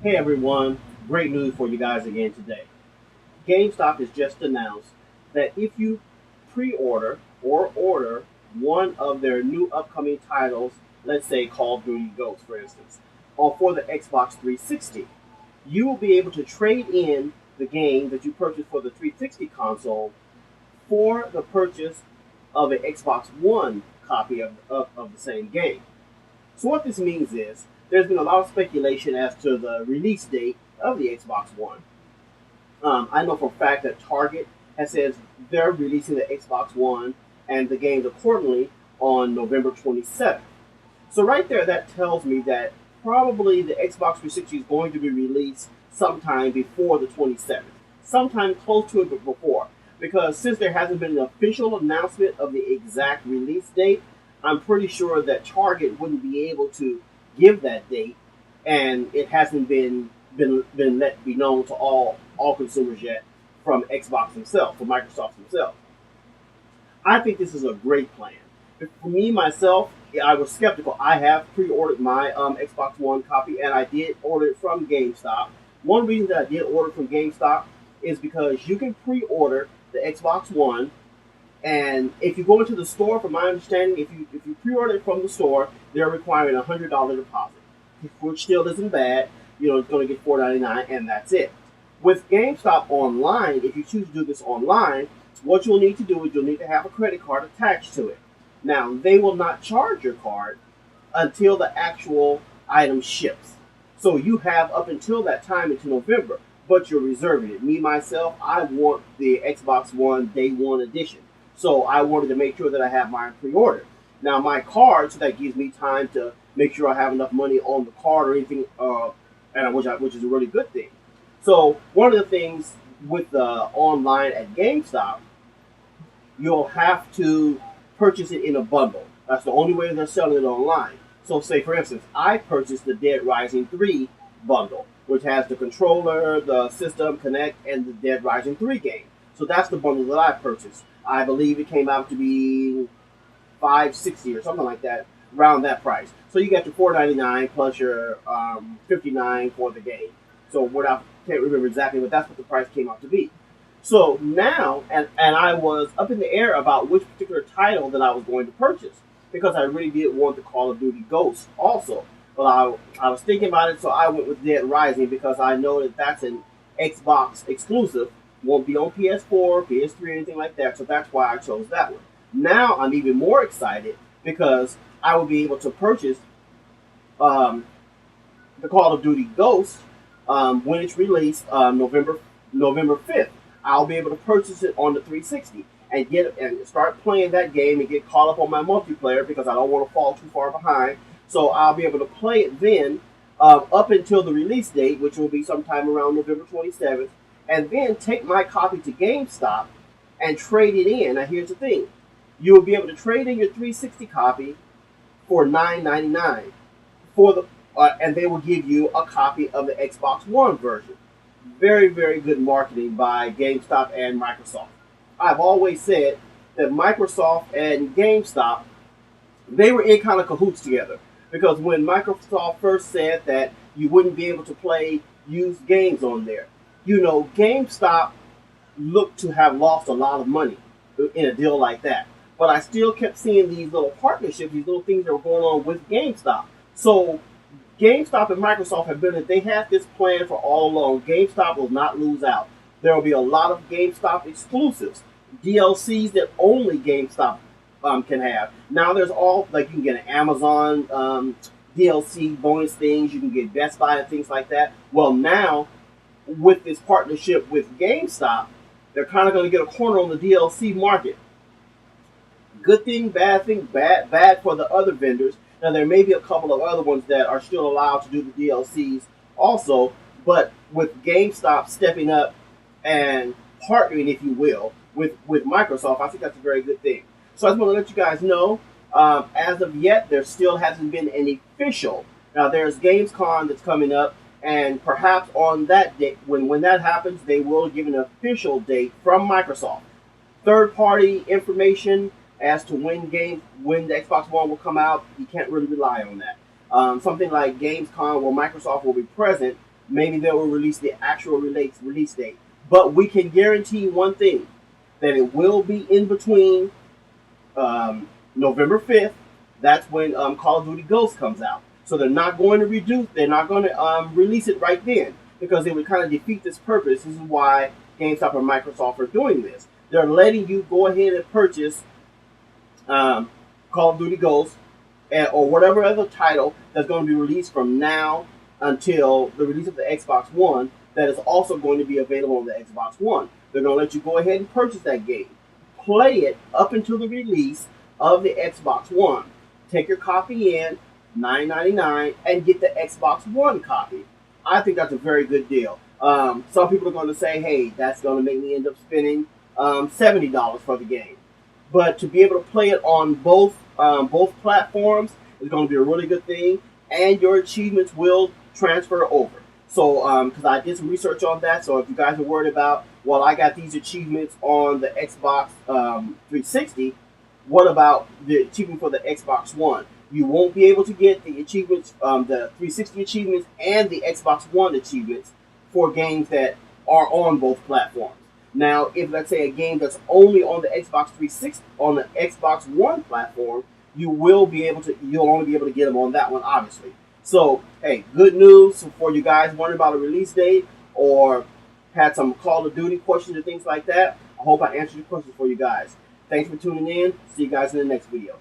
Hey everyone, great news for you guys again today. GameStop has just announced that if you pre order or order one of their new upcoming titles, let's say Call of Duty Ghosts, for instance, or for the Xbox 360, you will be able to trade in the game that you purchased for the 360 console for the purchase of an Xbox One copy of the same game. So what this means is there's been a lot of speculation as to the release date of the Xbox One. I know for a fact that Target has said they're releasing the Xbox One and the games accordingly on November 27th. So right there, that tells me that probably the Xbox 360 is going to be released sometime before the 27th, sometime close to it but before. Because since there hasn't been an official announcement of the exact release date, I'm pretty sure that Target wouldn't be able to give that date, and it hasn't been let be known to all consumers yet from Xbox himself, from Microsoft himself. I think this is a great plan. For me myself, I was skeptical. I have pre-ordered my Xbox One copy, and I did order it from GameStop. One reason that I did order from GameStop is because you can pre-order the Xbox One, and if you go into the store, from my understanding, if you pre-order it from the store, they're requiring $100 deposit, which still isn't bad. It's going to get $4.99, and that's it. With GameStop online, if you choose to do this online, what you'll need to do is you'll need to have a credit card attached to it. Now, they will not charge your card until the actual item ships. So you have up until that time, until November, but you're reserving it. Me, myself, I want the Xbox One Day One edition. So I wanted to make sure that I have mine pre-ordered. Now, my card, so that gives me time to make sure I have enough money on the card or anything, which is a really good thing. So one of the things with the online at GameStop, you'll have to purchase it in a bundle. That's the only way they're selling it online. So, say for instance, I purchased the Dead Rising 3 bundle, which has the controller, the system, Connect, and the Dead Rising 3 game. So that's the bundle that I purchased. I believe it came out to be 560 or something like that, around that price. So you get your 4.99 plus your 59 for the game. So what I can't remember exactly, but that's what the price came out to be. So now, and I was up in the air about which particular title that I was going to purchase because I really did want the Call of Duty Ghosts also. But I was thinking about it, so I went with Dead Rising because I know that that's an Xbox exclusive, won't be on PS4, PS3, anything like that. So that's why I chose that one. Now I'm even more excited because I will be able to purchase um, the Call of Duty Ghost when it's released November 5th. I'll be able to purchase it on the 360 and get and start playing that game and get caught up on my multiplayer because I don't want to fall too far behind. So I'll be able to play it then up until the release date, which will be sometime around November 27th, and then take my copy to GameStop and trade it in. Now here's the thing: you will be able to trade in your 360 copy for $9.99 for the and they will give you a copy of the Xbox One version. Very, very good marketing by GameStop and Microsoft. I've always said that Microsoft and GameStop, they were in kind of cahoots together because when Microsoft first said that you wouldn't be able to play used games on there, GameStop looked to have lost a lot of money in a deal like that. But I still kept seeing these little partnerships, these little things that were going on with GameStop. So GameStop and Microsoft have been, they had this plan for all along. GameStop will not lose out. There will be a lot of GameStop exclusives, DLCs that only GameStop can have. Now there's all, like you can get an Amazon DLC bonus things, you can get Best Buy and things like that. Well, now with this partnership with GameStop, they're kind of going to get a corner on the DLC market. Good thing, bad for the other vendors. Now there may be a couple of other ones that are still allowed to do the DLCs also, but with GameStop stepping up and partnering, if you will, with Microsoft, I think that's a very good thing. So I just want to let you guys know, as of yet, there still hasn't been an official. Now there's Gamescom that's coming up, and perhaps on that date, when that happens, they will give an official date from Microsoft. Third party information as to when the Xbox One will come out, you can't really rely on that. Something like Gamescom, where Microsoft will be present, maybe they will release the actual release date. But we can guarantee one thing, that it will be in between November 5th. That's when Call of Duty Ghosts comes out. So they're not going to reduce. They're not going to release it right then, because it would kind of defeat this purpose. This is why GameStop and Microsoft are doing this. They're letting you go ahead and purchase Call of Duty Ghosts or whatever other title that's going to be released from now until the release of the Xbox One, that is also going to be available on the Xbox One. They're going to let you go ahead and purchase that game, play it up until the release of the Xbox One. Take your copy in, $9.99, and get the Xbox One copy. I think that's a very good deal. Some people are going to say, hey, that's going to make me end up spending $70 for the game. But to be able to play it on both platforms is going to be a really good thing, and your achievements will transfer over. So, because I did some research on that, so if you guys are worried about, well, I got these achievements on the Xbox 360, what about the achievement for the Xbox One? You won't be able to get the achievements, the 360 achievements and the Xbox One achievements for games that are on both platforms. Now, if let's say a game that's only on the Xbox 360, on the Xbox One platform, you'll only be able to get them on that one, obviously. So, hey, good news for you guys wondering about a release date or had some Call of Duty questions and things like that. I hope I answered your questions for you guys. Thanks for tuning in. See you guys in the next video.